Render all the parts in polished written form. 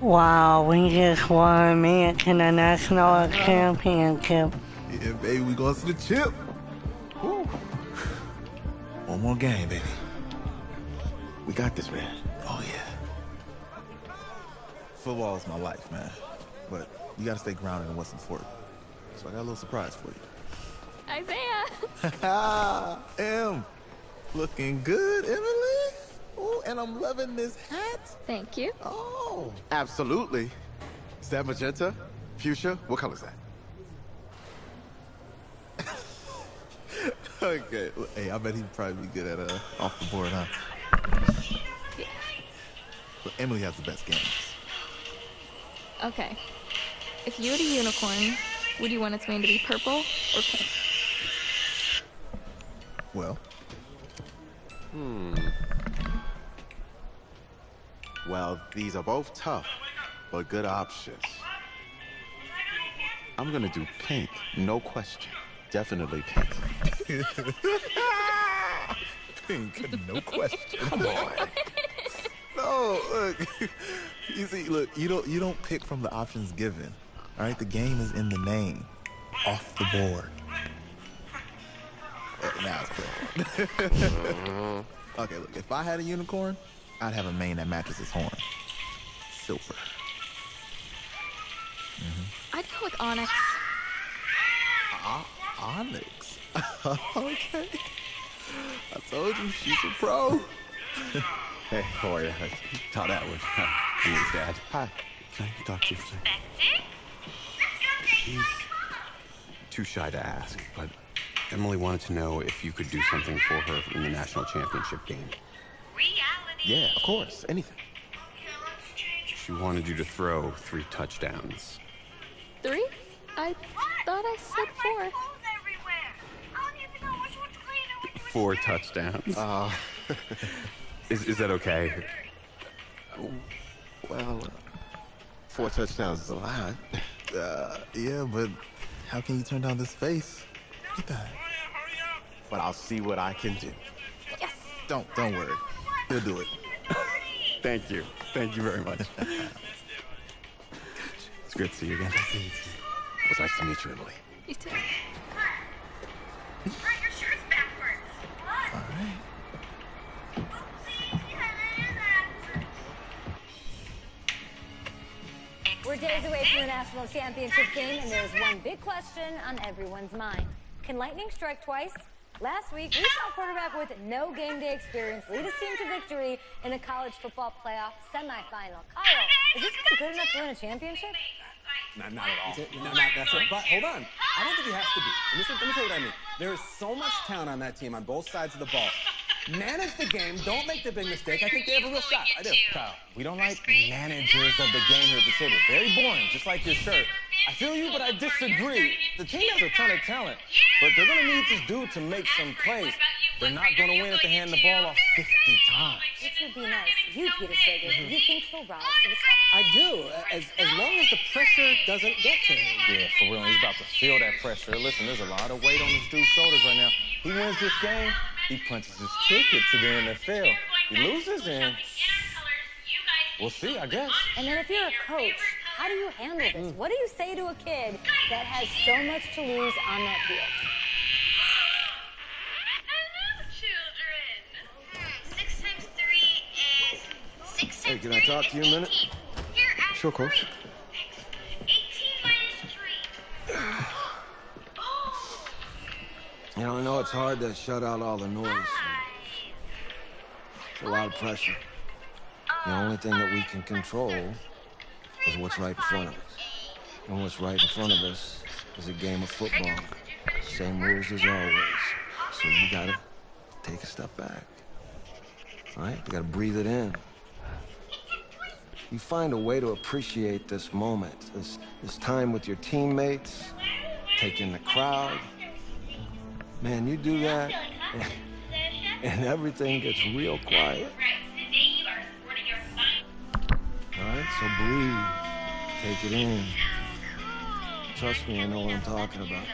Wow, we just won me to the national championship. Yeah, baby, we going to the chip. Woo. One more game, baby. We got this, man. Oh, yeah. Football is my life, man. But you got to stay grounded in what's important. So I got a little surprise for you. Isaiah! Em, looking good, Emily. Oh, and I'm loving this hat. Thank you. Oh. Absolutely. Is that magenta? Fuchsia? What color is that? Okay. Hey, I bet he'd probably be good at off the board, huh? Yeah. But Emily has the best games. Okay. If you had a unicorn, would you want its mane to be purple or pink? Well, Well, these are both tough, but good options. I'm gonna do pink, no question. Definitely pink. pink, no question. Come on. No, look. You see, look, you don't pick from the options given. All right, the game is in the name. Off the board. Now it's clear. Okay, look, if I had a unicorn, I'd have a mane that matches his horn. Silver. I'd go with onyx. Onyx. Okay. I told you, she's a pro. Hey, how are you? Todd Atwood. He is Dad. Hi. Can I talk to you for a second? She's too shy to ask, but Emily wanted to know if you could do something for her in the national championship game. Yeah, of course. Anything. She wanted you to throw 3 touchdowns. 3? I thought I said 4. 4 touchdowns. Is that okay? Well, 4 touchdowns is a lot. Yeah, but how can you turn down this face? Look at that. But I'll see what I can do. Yes! Don't worry. He'll do it. Thank you. Thank you very much. It's great to see you again. It was nice to meet you, Emily. You too. Your shirt's backwards. All right. We're days away from the national championship game, and there's one big question on everyone's mind. Can lightning strike twice? Last week, we saw a quarterback with no game day experience lead his team to victory in the college football playoff semifinal. Kyle, is this guy good enough to win a championship? Not at all. That's it. But hold on. I don't think he has to be. Let me tell you what I mean. There is so much talent on that team on both sides of the ball. Manage the game. Don't make the big mistake. I think they have a real shot. I do. Kyle, we don't like managers of the game here at the city. Very boring, just like your shirt. I feel you, but I disagree. The team has a ton of talent, but they're going to need this dude to make some plays. They're not going to win if they hand the ball off 50 times. Which would be nice. You, Peter Sager, you think he'll rise to the top? I do, as long as the pressure doesn't get to him. Yeah, for real, he's about to feel that pressure. Listen, there's a lot of weight on this dude's shoulders right now. He wins this game, he punches his ticket to the NFL. He loses, and we'll see, I guess. And then if you're a coach, how do you handle this? What do you say to a kid that has so much to lose on that field? Hey, can I talk to you a minute? Sure, coach. 18 minus 3. You know, I know it's hard to shut out all the noise. It's a lot of pressure. The only thing that we can control is what's right in front of us. And what's right in front of us is a game of football. Same rules as always. So you gotta take a step back. All right? You gotta breathe it in. You find a way to appreciate this moment, this time with your teammates, take in the crowd. Man, you do that, and everything gets real quiet. All right, so breathe, take it in. Trust me, I know what I'm talking about.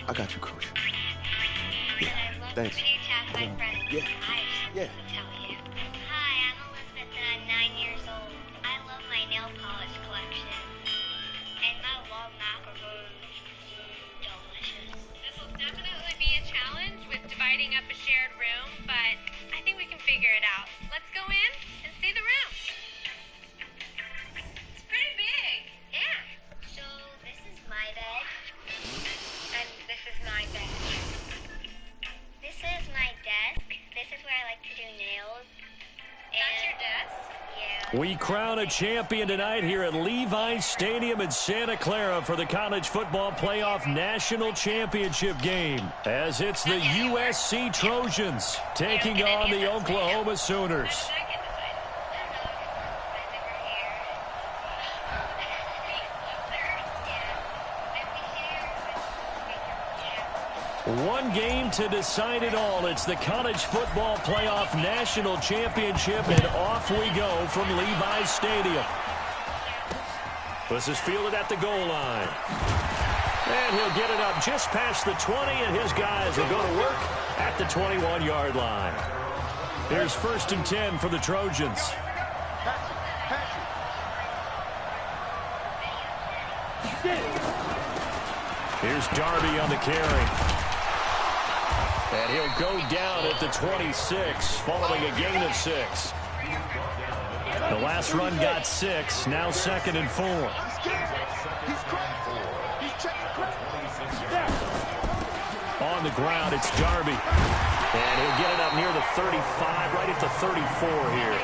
I got you, coach. Yeah, thanks. Yeah, yeah. We crown a champion tonight here at Levi's Stadium in Santa Clara for the College Football Playoff National Championship game, as it's the USC Trojans taking on the Oklahoma Sooners. One game to decide it all. It's the College Football Playoff National Championship, and off we go from Levi's Stadium. This is fielded at the goal line. And he'll get it up just past the 20, and his guys will go to work at the 21-yard line. Here's 1st and 10 for the Trojans. Here's Darby on the carry. And he'll go down at the 26, following a gain of 6. The last run got 6, now 2nd and 4. On the ground, it's Darby. And he'll get it up near the 35, right at the 34 here.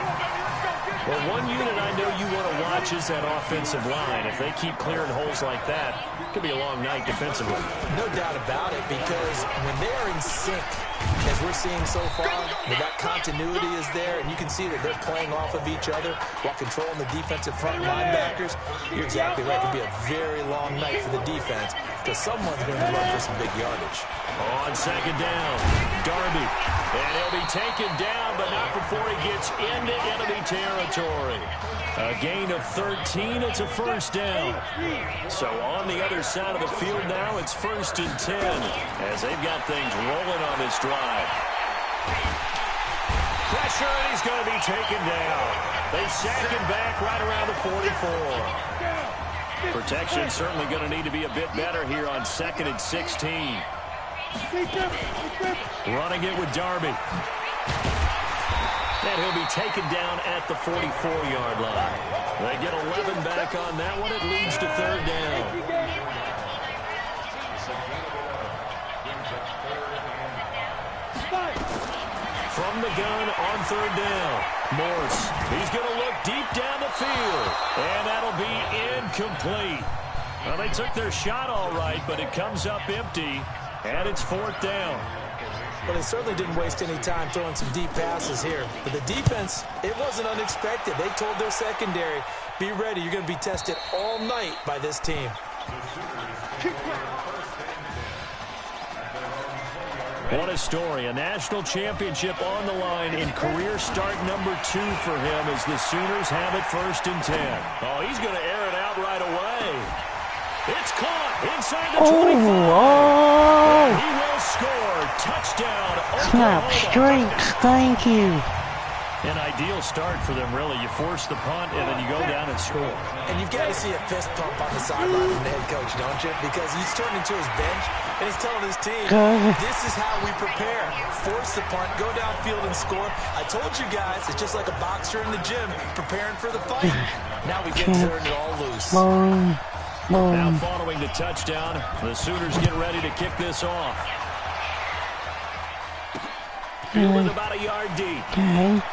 Well, one unit I know you want to watch is that offensive line. If they keep clearing holes like that, it could be a long night defensively. No doubt about it, because when they're in sync, as we're seeing so far, that continuity is there, and you can see that they're playing off of each other while controlling the defensive front linebackers. You're exactly right. It could be a very long night for the defense, because someone's going to run for some big yardage. On 2nd down, Darby. And he'll be taken down, but not before he gets into enemy territory. A gain of 13, it's a 1st down. So on the other side of the field now, it's 1st and 10, as they've got things rolling on this drive. Pressure, and he's going to be taken down. They sack him back right around the 44. Protection certainly going to need to be a bit better here on 2nd and 16. Running it with Darby. And he'll be taken down at the 44-yard line. They get 11 back on that one. It leads to 3rd down. From the gun on 3rd down, Morse. He's going to look deep down the field. And that'll be incomplete. Well, they took their shot all right, but it comes up empty. And it's 4th down. But they certainly didn't waste any time throwing some deep passes here. But the defense, it wasn't unexpected. They told their secondary, be ready. You're going to be tested all night by this team. What a story. A national championship on the line in career start number 2 for him as the Sooners have it 1st and 10. Oh, he's going to air it out right away. It's caught inside the 25. And he will score. Touchdown, Snap Oklahoma. streaks, thank you. An ideal start for them, really. You force the punt, and then you go down and score. And you've got to see a fist pump on the sideline from the head coach, don't you? Because he's turning to his bench, and he's telling his team, this is how we prepare. Force the punt, go downfield and score. I told you guys, it's just like a boxer in the gym preparing for the fight. Now we get to turn it all loose. Boom. Boom. Now following the touchdown, the Sooners get ready to kick this off. Fielded about a yard deep. And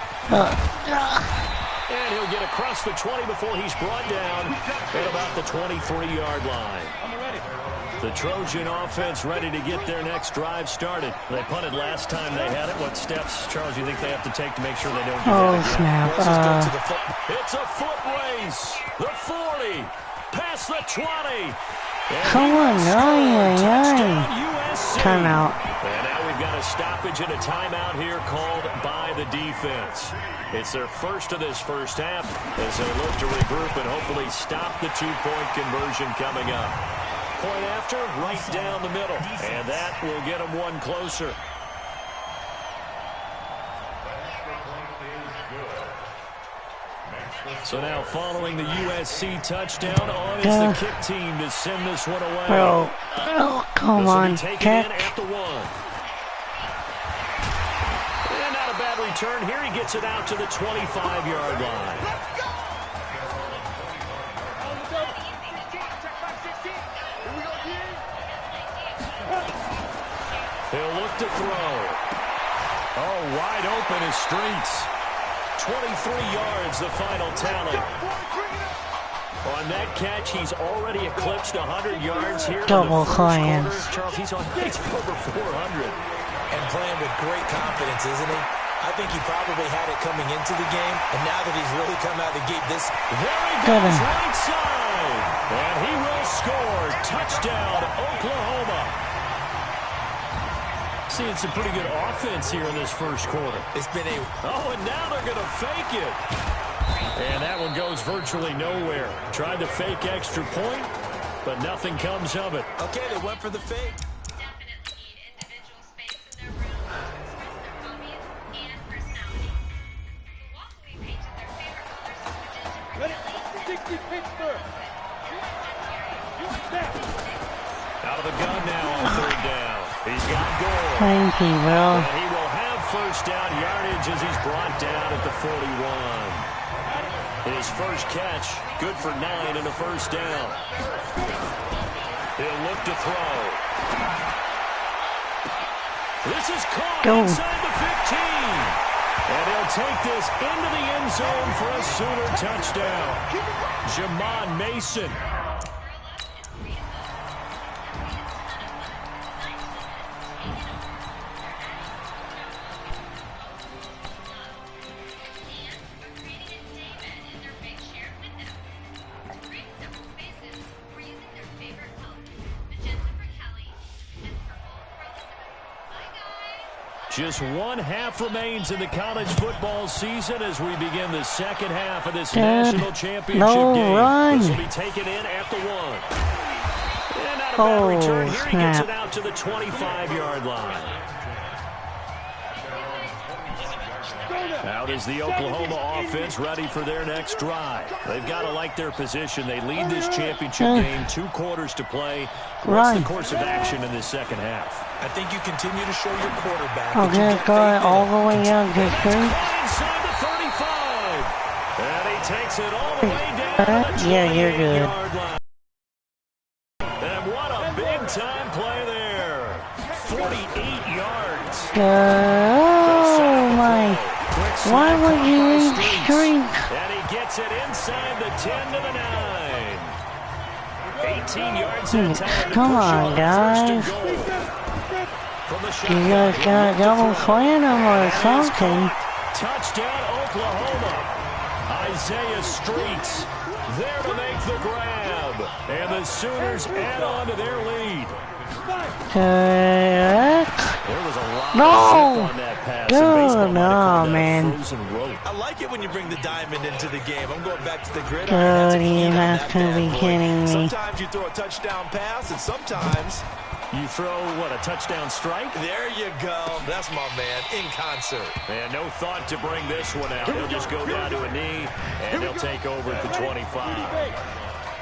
he'll get across the 20 before he's brought down at about the 23-yard line. The Trojan offense ready to get their next drive started. They punted last time they had it. What steps, Charles, do you think they have to take to make sure they don't do that again? Snap. It's a foot race. The 40. Past the 20. Come on, Timeout. And now we've got a stoppage and a timeout here called by the defense. It's their first of this first half as they look to regroup and hopefully stop the two-point conversion coming up. Point after, right down the middle. And that will get them one closer. So now following the USC touchdown, on is the kick team to send this one away. Bro, oh, come on, kick. And not a bad return. Here he gets it out to the 25-yard line. He'll look to throw. Oh, wide open is Streets. yards, the final tally. On that catch, he's already eclipsed 100 yards here in the first quarter. Charles, he's on pace for over 400. And playing with great confidence, isn't he? I think he probably had it coming into the game, and now that he's really come out of the gate, there he goes, right side. And he will score. Touchdown, Oklahoma. Seeing some pretty good offense here in this first quarter. It's been a... Oh, and now they're going to fake it. And that one goes virtually nowhere. Tried to fake extra point, but nothing comes of it. Okay, they went for the fake. Out of the gun now on third down. He's got goal. Thank you, bro. And he will have first down yardage as he's brought down at the 41. His first catch, good for 9 and a first down. He'll look to throw. This is caught inside the 15. And he'll take this into the end zone for a Sooner touchdown. Jamon Mason. Just one half remains in the college football season as we begin the second half of this national championship game. Run. This will be taken in at the 1. And out of that return, here he gets it out to the 25-yard line. Out is the Oklahoma offense ready for their next drive. They've got to like their position. They lead this championship game, 2 quarters to play. What's the course of action in this second half? I think you continue to show your quarterback. Okay, go all the way down to inside the 35. And he takes it all the way down to the yeah, you're good. Yard line. And what a big-time play there. 48 yards. Oh, my. Why would you streak? And he gets it inside the 10 to the 9. 18 yards in time. Come on, guys. You guys got a double slam or something. Touchdown, Oklahoma. Isaiah Streets there to make the grab. And the Sooners add on to their lead. There was a lot of zip on that pass. No, man. I like it when you bring the diamond into the game. I'm going back to the gridiron. God, you have to be kidding me. Sometimes you throw a touchdown pass, and sometimes you throw, what, a touchdown strike? There you go. That's my man, in concert. And no thought to bring this one out. He'll just go down to a knee, and he'll take over at the 25.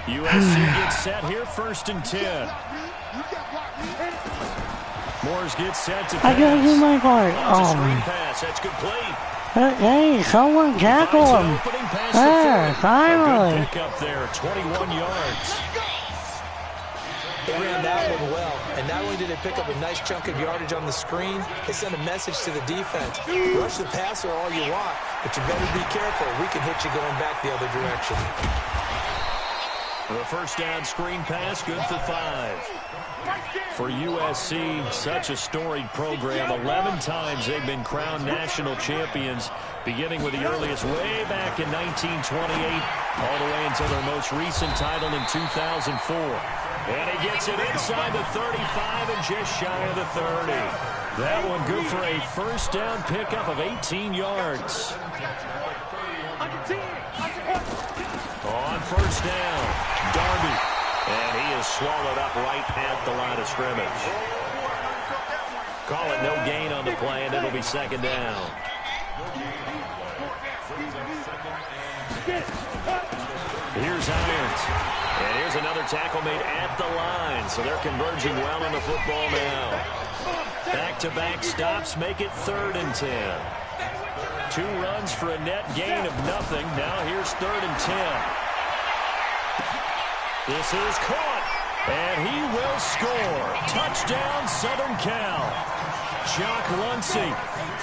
USC gets set here, 1st and 10. Moores gets set to pass. I gotta do my part. Oh, pass. That's complete. Hey, someone tackle him. There, finally. Pick up there, 21 yards. They ran that one well, and not only did they pick up a nice chunk of yardage on the screen, they sent a message to the defense. Rush the passer all you want, but you better be careful. We can hit you going back the other direction. The first down screen pass, good for 5. For USC, such a storied program. 11 times they've been crowned national champions, beginning with the earliest way back in 1928, all the way until their most recent title in 2004. And he gets it inside the 35 and just shy of the 30. That one good for a first down pickup of 18 yards. On first down, Darby. And he is swallowed up right at the line of scrimmage. Call it no gain on the play, and it'll be second down. Here's Irons. And here's another tackle made at the line. So they're converging well on the football now. Back-to-back stops make it 3rd and 10. 2 runs for a net gain of nothing. Now here's 3rd and 10. This is caught. And he will score. Touchdown, Southern Cal. Jock Luncey,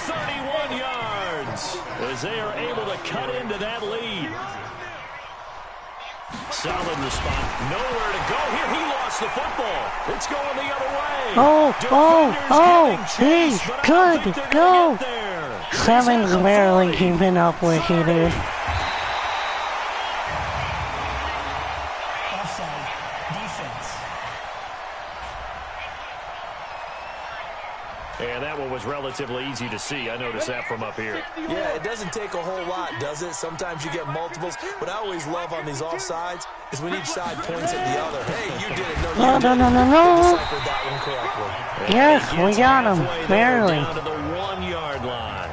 31 yards, as they are able to cut into that lead. Solid response. Nowhere to go here. He lost the football. It's going the other way. He's good to go. Seven's barely keeping up with you, dude. And that one was relatively easy to see. I noticed that from up here. Yeah, it doesn't take a whole lot, does it? Sometimes you get multiples. What I always love on these offsides is when each side points at the other. Hey, you did it. No, you didn't. They deciphered that one correctly. Yes, we got him. Barely. Down to the 1-yard line.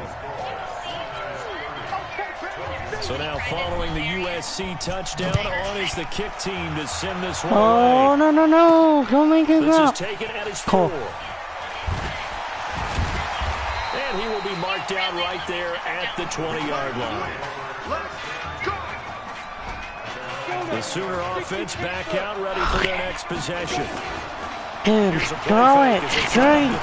So now following the USC touchdown, on is the kick team to send this one away. No. Don't make it up. This is taken at his 4. And he will be marked down right there at the 20-yard line. The Sooner offense back out, ready for their next possession. Dude, throw it straight.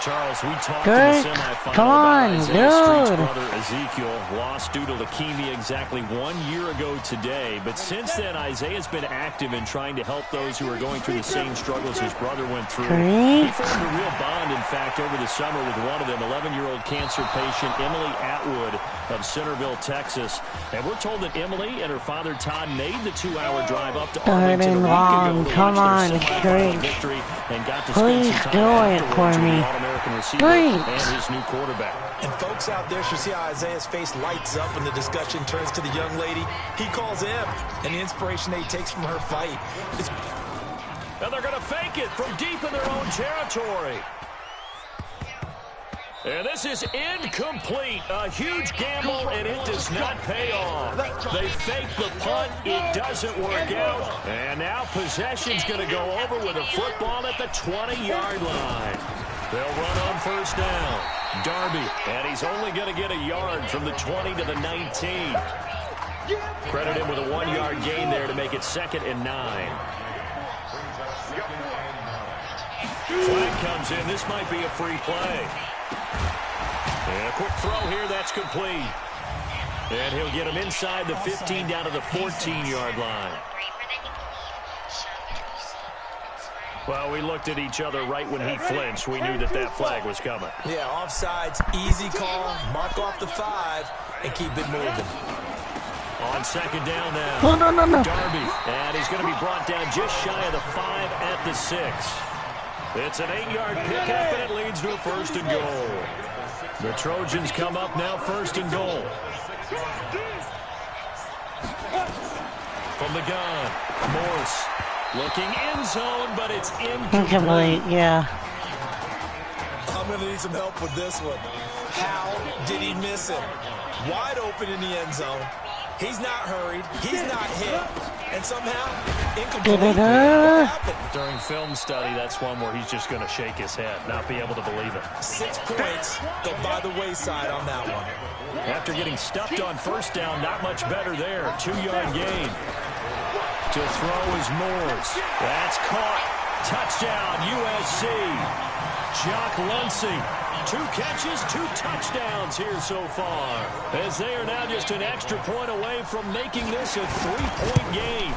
Charles, we talked in the semifinal about Isaiah Street's brother Ezekiel, lost due to leukemia exactly 1 year ago today. But since then, Isaiah's been active in trying to help those who are going through the same struggles his brother went through. He formed a real bond, in fact, over the summer with one of them, 11-year-old cancer patient Emily Atwood of Centerville, Texas. And we're told that Emily and her father Todd made the 2-hour drive up to Arlington a week ago to watch their semifinal victory and got to spend some time afterwards with the All-American receiver and his new quarterback. And folks out there should see how Isaiah's face lights up when the discussion turns to the young lady. He calls him, and the inspiration that he takes from her fight. And they're going to fake it from deep in their own territory. And this is incomplete. A huge gamble, and it does not pay off. They fake the punt. It doesn't work out. And now possession's going to go over with a football at the 20-yard line. They'll run on first down. Darby, and he's only going to get a yard from the 20 to the 19. Credit him with a 1-yard gain there to make it 2nd and 9. Flag comes in. This might be a free play. And a quick throw here, that's complete. And he'll get him inside the 15 down to the 14-yard line. Well, we looked at each other right when he flinched. We knew that that flag was coming. Yeah, offsides, easy call, mark off the 5, and keep it moving. On 2nd down now. No. Darby, and he's going to be brought down just shy of the 5 at the 6. It's an 8-yard pickup, and it leads to a 1st and goal. The Trojans come up now 1st and goal. From the gun, Morse looking end zone, but it's incomplete. Yeah. I'm going to need some help with this one. How did he miss it? Wide open in the end zone. He's not hurried. He's not hit. And somehow, incomplete. What happened? During film study, that's one where he's just going to shake his head, not be able to believe it. 6 points go by the wayside on that one. After getting stuffed on first down, not much better there. 2-yard gain. To throw is Morse. That's caught. Touchdown, USC. Jock Luncey. 2 catches, 2 touchdowns here so far, as they are now just an extra point away from making this a 3-point game.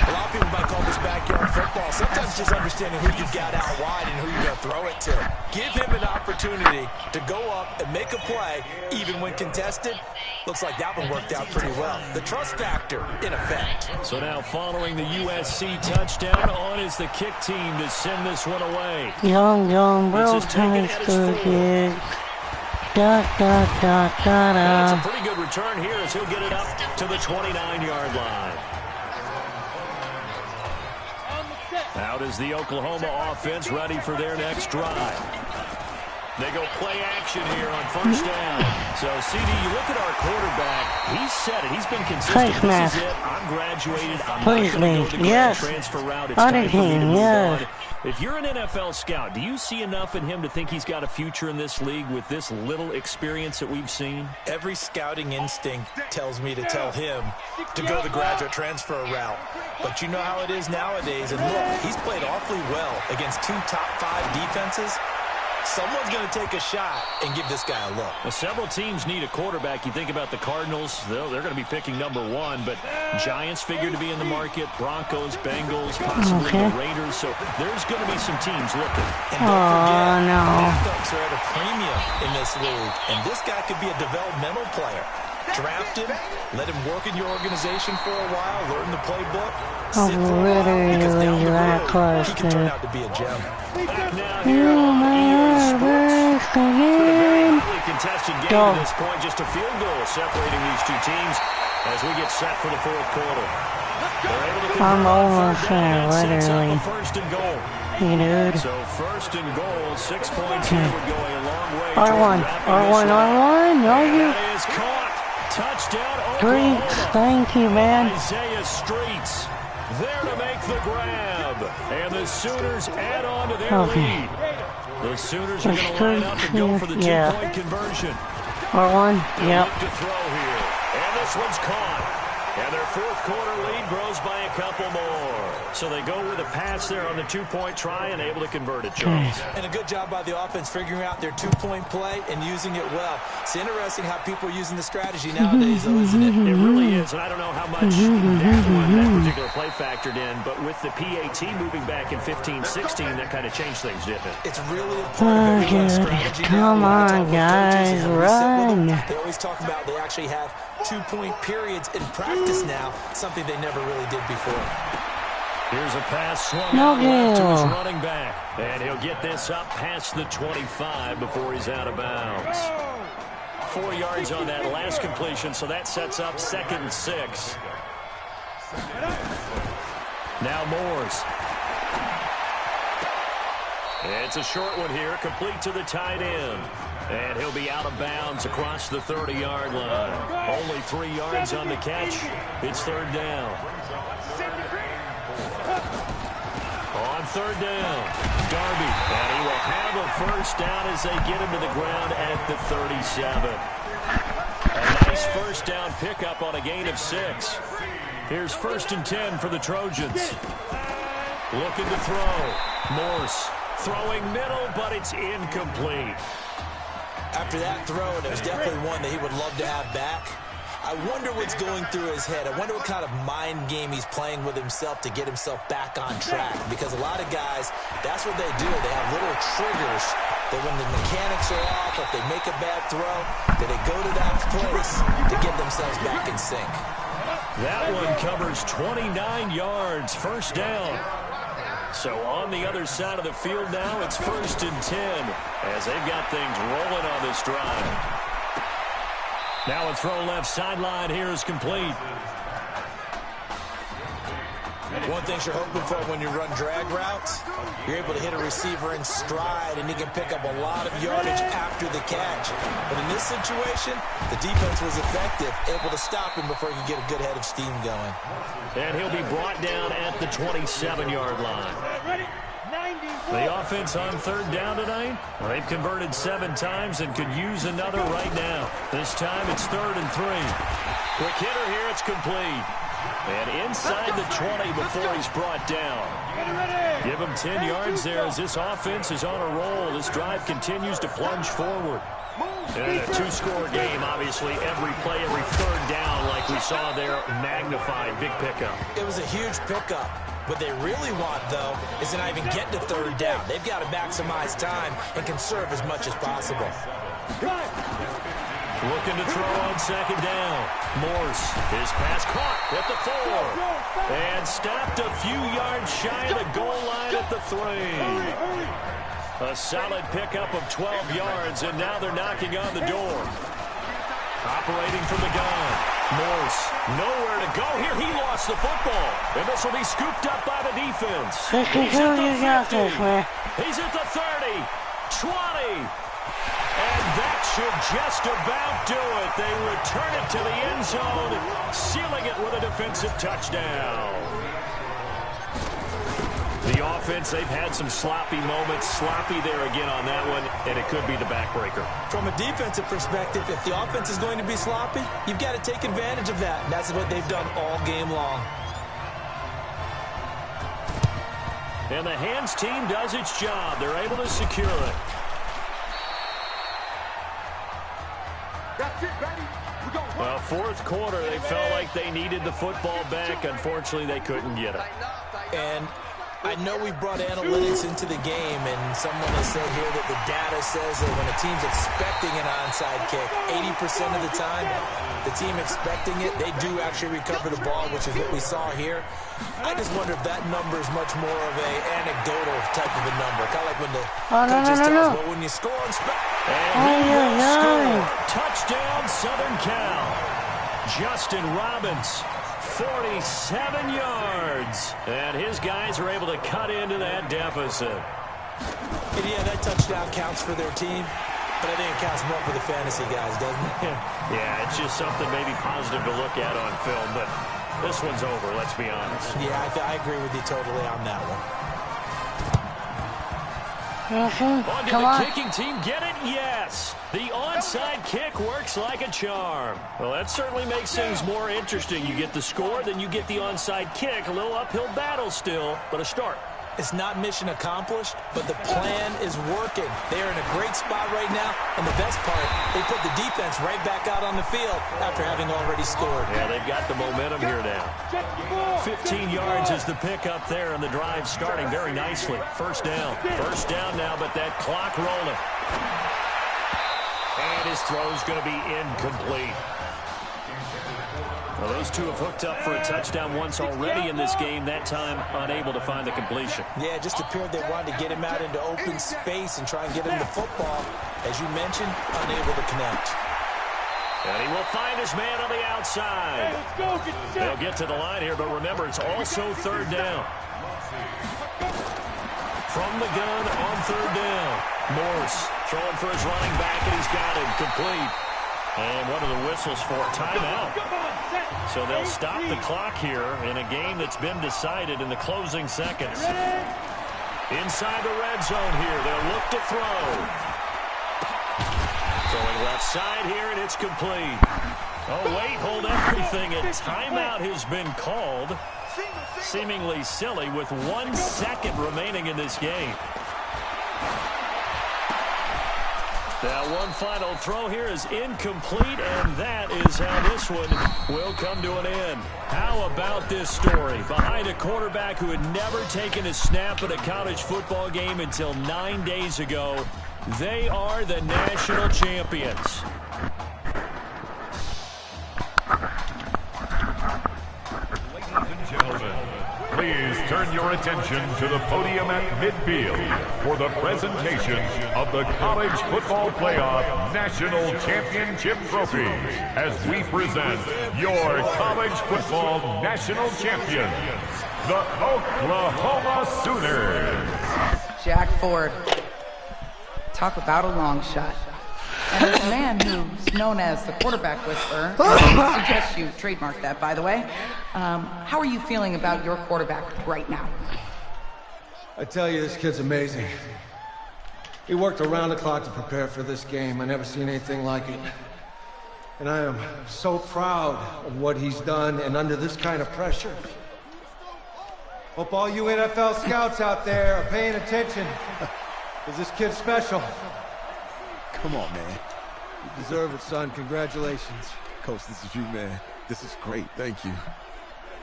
A lot of people might call this backyard football. Sometimes just understanding who you got out wide and who you're going to throw it to. Give him an opportunity to go up and make a play, even when contested. Looks like that one worked out pretty well. The trust factor, in effect. So now following the USC touchdown, on is the kick team to send this one away. Young, Will Thomas good. That's a pretty good return here as he'll get it up to the 29-yard line. Out is the Oklahoma offense, ready for their next drive. They go play action here on first down. So, CD, you look at our quarterback. He's said it. He's been consistent. This is it. I'm graduated. I'm not going to go the grad transfer route. It's time for me to move on. If you're an NFL scout, do you see enough in him to think he's got a future in this league with this little experience that we've seen? Every scouting instinct tells me to tell him to go the graduate transfer route. But you know how it is nowadays. And look, he's played awfully well against 2 top 5 defenses. Someone's going to take a shot and give this guy a look. Well, several teams need a quarterback. You think about the Cardinals, they're going to be picking number 1, but Giants figure to be in the market, Broncos, Bengals, possibly the Raiders. So there's going to be some teams looking. And don't forget, backups are at a premium in this league, and this guy could be a developmental player. Draft him, let him work in your organization for a while, learn the playbook, sit for a while, because down the road, he can turn out to be a gem. Back now here on EA Sports. It's been a very highly contested game at this point, just a field goal separating these two teams as we get set for the fourth quarter. They're able to convert on third down. That sets up a first and goal. So first and goal, 6 points here would go a long way. R1, no, you. That is caught. Touchdown, Oklahoma. Thank you, man. Isaiah Streets there to make the grab. And the Sooners add on to their lead. The Sooners are going to line up and go for the 2-point conversion. R1, Look to throw here. And this one's caught. And their fourth quarter lead grows by a couple more. So they go with a pass there on the 2-point try and able to convert it, Charles. And a good job by the offense figuring out their 2-point play and using it well. It's interesting how people are using the strategy nowadays, though, isn't it? It really is, and I don't know how much that particular play factored in, but with the PAT moving back in 15-16, that kind of changed things, didn't it? It's really a part of everyone's strategy. Come on, guys, run. They always talk about they actually have 2-point periods in practice now, something they never really did before. Here's a pass swung out left to his running back, and he'll get this up past the 25 before he's out of bounds. 4 yards on that last completion, so that sets up 2nd and 6. Now Moores. It's a short one here, complete to the tight end. And he'll be out of bounds across the 30-yard line. Only 3 yards on the catch. It's third down. On third down, Darby. And he will have a first down as they get him to the ground at the 37. A nice first down pickup on a gain of 6. Here's 1st and 10 for the Trojans. Looking to throw. Morse throwing middle, but it's incomplete. After that throw, and it was definitely one that he would love to have back. I wonder what's going through his head. I wonder what kind of mind game he's playing with himself to get himself back on track. Because a lot of guys, that's what they do. They have little triggers that when the mechanics are off, if they make a bad throw, that they go to that place to get themselves back in sync. That one covers 29 yards, first down. So on the other side of the field now, it's 1st and 10 as they've got things rolling on this drive. Now a throw left sideline here is complete. One thing you're hoping for when you run drag routes, you're able to hit a receiver in stride, and he can pick up a lot of yardage after the catch. But in this situation, the defense was effective, able to stop him before he could get a good head of steam going. And he'll be brought down at the 27-yard line. The offense on third down tonight, they've converted 7 times and could use another right now. This time it's 3rd and 3. Quick hitter here, it's complete. And inside the 20 before he's brought down. Give him 10 yards there as this offense is on a roll. This drive continues to plunge forward. And a 2-score game, obviously, every play, every third down, like we saw there, magnified, big pickup. It was a huge pickup. What they really want, though, is to not even get to third down. They've got to maximize time and conserve as much as possible. Looking to throw on 2nd down. Morse, his pass caught at the 4. And stopped a few yards shy of the goal line at the 3. A solid pickup of 12 yards, and now they're knocking on the door. Operating from the gun. Morse, nowhere to go here. He lost the football. And this will be scooped up by the defense. He's at the 50. He's at the 30. 20. And that should just about do it. They return it to the end zone, sealing it with a defensive touchdown. The offense, they've had some sloppy moments. Sloppy there again on that one, and it could be the backbreaker. From a defensive perspective, if the offense is going to be sloppy, you've got to take advantage of that. And that's what they've done all game long. And the hands team does its job. They're able to secure it. Well, fourth quarter, they felt like they needed the football back. Unfortunately, they couldn't get it. And I know we brought analytics into the game, and someone has said here that the data says that when a team's expecting an onside kick, 80% of the time, the team expecting it, they do actually recover the ball, which is what we saw here. I just wonder if that number is much more of a anecdotal type of a number. Kind of like when the coaches tell us, well, when you score on and he will score. Touchdown, Southern Cal. Justin Robbins, 47 yards. And his guys are able to cut into that deficit. And yeah, that touchdown counts for their team. But I think it counts more for the fantasy guys, doesn't it? Yeah, it's just something maybe positive to look at on film. But this one's over, let's be honest. Yeah, I agree with you totally on that one. On to the kicking team. Get it? Yes. The onside kick works like a charm. Well, that certainly makes things more interesting. You get the score, then you get the onside kick. A little uphill battle still, but a start. It's not mission accomplished, but the plan is working. They're in a great spot right now, and the best part, they put the defense right back out on the field after having already scored. Yeah, they've got the momentum here now. 15 yards is the pickup there, and the drive starting very nicely. First down. First down now, but that clock rolling. And his throw's going to be incomplete. Well, those two have hooked up for a touchdown once already in this game, that time unable to find the completion. Yeah, it just appeared they wanted to get him out into open space and try and get him the football. As you mentioned, unable to connect. And he will find his man on the outside. They'll get to the line here, but remember, it's also third down. From the gun on third down. Morse throwing for his running back, and he's got him complete. And one of the whistles for a timeout. So they'll stop the clock here in a game that's been decided in the closing seconds. Inside the red zone here, they'll look to throw. Throwing left side here, and it's complete. Oh, wait, hold everything. A timeout has been called. Seemingly silly with 1 second remaining in this game. That one final throw here is incomplete, and that is how this one will come to an end. How about this story? Behind a quarterback who had never taken a snap at a college football game until 9 days ago, they are the national champions. Please turn your attention to the podium at midfield for the presentation of the College Football Playoff National Championship trophies as we present your college football national champions, the Oklahoma Sooners. Jack Ford. Talk about a long shot. And there's a man who's known as the quarterback whisperer. I suggest you trademark that, by the way. How are you feeling about your quarterback right now? I tell you, this kid's amazing. He worked around the clock to prepare for this game. I never seen anything like it. And I am so proud of what he's done and under this kind of pressure. Hope all you NFL scouts out there are paying attention. Because this kid's special. Come on, man. You deserve it, son. Congratulations. Coach, this is you, man. This is great. Thank you.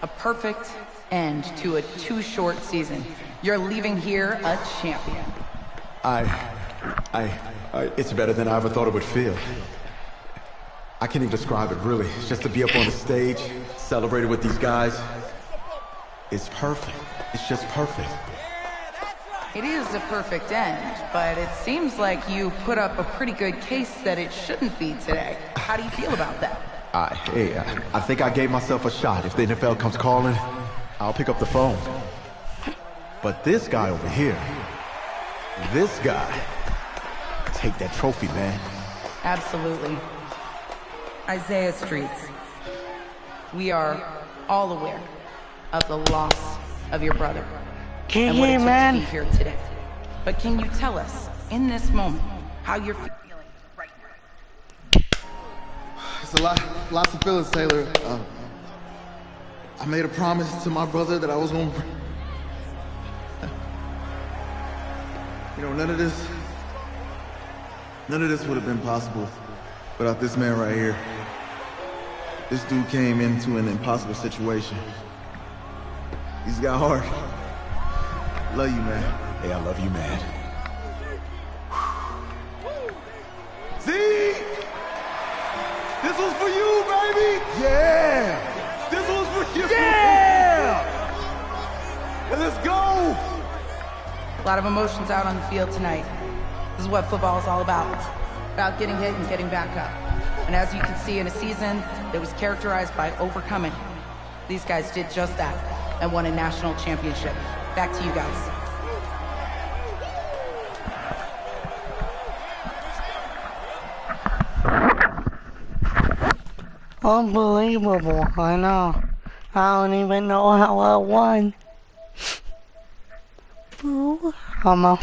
A perfect end to a too short season. You're leaving here a champion. It's better than I ever thought it would feel. I can't even describe it, really. Just to be up on the stage, celebrated with these guys. It's perfect. It's just perfect. It is a perfect end, but it seems like you put up a pretty good case that it shouldn't be today. How do you feel about that? I think I gave myself a shot. If the NFL comes calling, I'll pick up the phone. But this guy over here, this guy, take that trophy, man. Absolutely. Isaiah Streets, we are all aware of the loss of your brother and what it took to be here today. But can you tell us, in this moment, how you're feeling right now? It's lots of feelings, Taylor. I made a promise to my brother that I was gonna... You know, none of this would have been possible without this man right here. This dude came into an impossible situation. He's got heart. Love you, man. Hey, I love you, man. See? This was for you, baby! Yeah! This was for you! Yeah! Let's go! A lot of emotions out on the field tonight. This is what football is all about. About getting hit and getting back up. And as you can see, in a season that was characterized by overcoming, these guys did just that and won a national championship. Back to you guys. Unbelievable, I know. I don't even know how I won. Ooh, I'm a